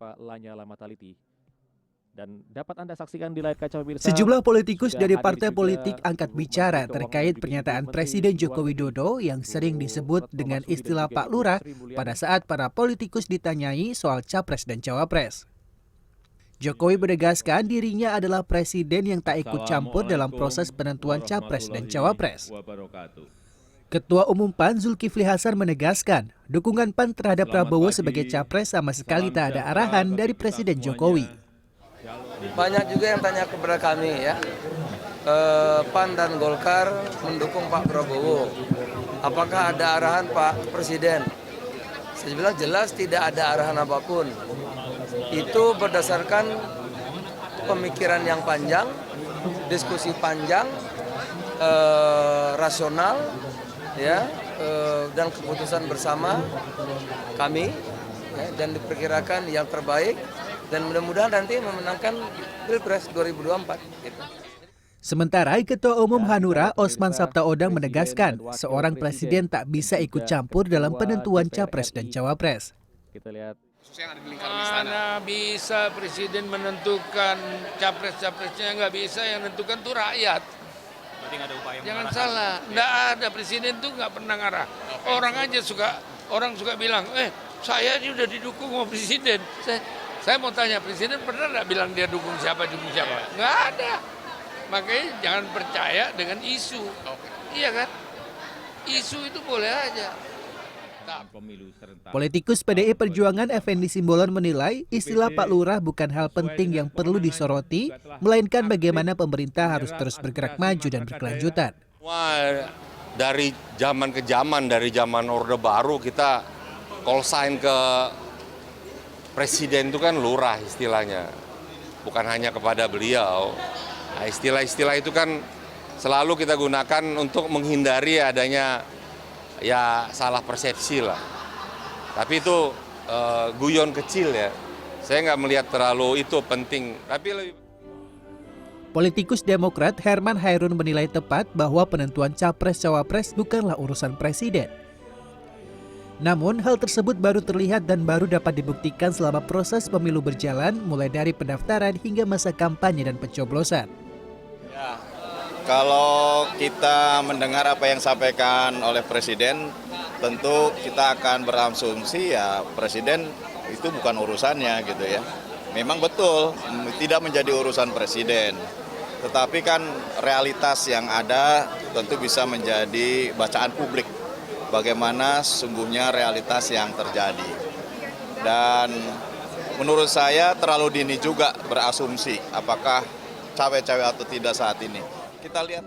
Pak Lanyala Mataliti. Dan dapat Anda saksikan di layar kaca pemirsa. Sejumlah politikus dari partai juga politik angkat bicara terkait pernyataan Presiden Joko Widodo yang sering disebut dengan istilah Pak Lurah pada saat para politikus ditanyai soal Capres dan Cawapres. Jokowi menegaskan dirinya adalah presiden yang tak ikut campur dalam proses penentuan Capres dan Cawapres. Ketua Umum PAN Zulkifli Hasan menegaskan dukungan PAN terhadap Prabowo sebagai Capres sama sekali tak ada arahan dari Presiden Jokowi. Banyak juga yang tanya kepada kami ya, PAN dan Golkar mendukung Pak Prabowo. Apakah ada arahan Pak Presiden? Saya bilang jelas tidak ada arahan apapun. Itu berdasarkan pemikiran yang panjang, diskusi panjang, rasional, ya, dan keputusan bersama kami, ya, dan diperkirakan yang terbaik. Dan mudah-mudahan nanti memenangkan Pilpres 2024. Gitu. Sementara Ketua Umum Hanura Osman Sabtaodang menegaskan seorang presiden tak bisa ikut campur dalam penentuan Capres dan Cawapres. Kita lihat. Mana bisa presiden menentukan Capres-Capresnya, nggak bisa, yang menentukan tuh rakyat. Berarti nggak ada upaya. Jangan salah, nggak ada, presiden tuh nggak pernah ngarah. Orang aja orang suka bilang, saya sudah didukung sama presiden. Saya mau tanya, presiden pernah nggak bilang dia dukung siapa? Nggak ada. Makanya jangan percaya dengan isu. Iya kan? Isu itu boleh aja. Politikus PDI Perjuangan Effendi Simbolon menilai istilah Pak Lurah bukan hal penting yang perlu disoroti, melainkan bagaimana pemerintah harus terus bergerak maju dan berkelanjutan. Wah, dari zaman ke zaman, dari zaman Orde Baru kita call sign ke Presiden itu kan lurah istilahnya, bukan hanya kepada beliau. Nah, istilah-istilah itu kan selalu kita gunakan untuk menghindari adanya ya salah persepsi lah. Tapi itu guyon kecil ya, saya nggak melihat terlalu itu penting. Tapi lebih... Politikus Demokrat Herman Hairun menilai tepat bahwa penentuan Capres-Cawapres bukanlah urusan Presiden. Namun, hal tersebut baru terlihat dan baru dapat dibuktikan selama proses pemilu berjalan, mulai dari pendaftaran hingga masa kampanye dan pencoblosan. Ya, kalau kita mendengar apa yang disampaikan oleh Presiden, tentu kita akan berasumsi ya Presiden itu bukan urusannya gitu ya. Memang betul, tidak menjadi urusan Presiden. Tetapi kan realitas yang ada tentu bisa menjadi bacaan publik. Bagaimana sesungguhnya realitas yang terjadi. Dan menurut saya terlalu dini juga berasumsi apakah cawe-cawe atau tidak saat ini. Kita lihat.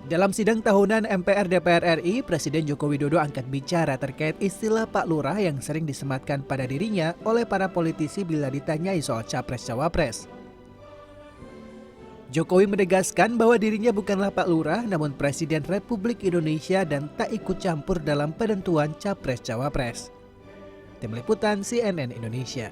Dalam sidang tahunan MPR DPR RI, Presiden Joko Widodo angkat bicara terkait istilah Pak Lurah yang sering disematkan pada dirinya oleh para politisi bila ditanyai soal Capres-Cawapres. Jokowi menegaskan bahwa dirinya bukanlah Pak Lurah, namun Presiden Republik Indonesia dan tak ikut campur dalam penentuan Capres-Cawapres. Tim Liputan CNN Indonesia.